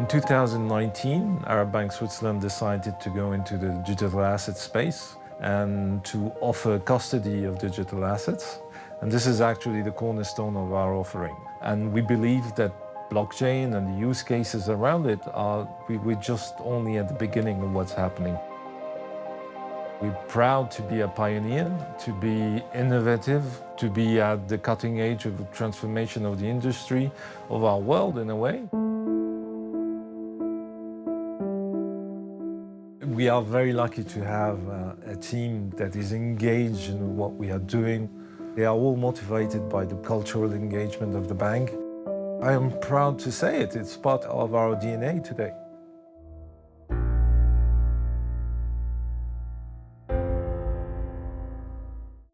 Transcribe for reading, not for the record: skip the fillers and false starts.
2019, Arab Bank Switzerland decided to go into the digital asset space and to offer custody of digital assets. And this is actually the cornerstone of our offering. And we believe that blockchain and the use cases around it we're just only at the beginning of what's happening. We're proud to be a pioneer, to be innovative, to be at the cutting edge of the transformation of the industry, of our world in a way. We are very lucky to have a team that is engaged in what we are doing. They are all motivated by the cultural engagement of the bank. I am proud to say it's part of our DNA today.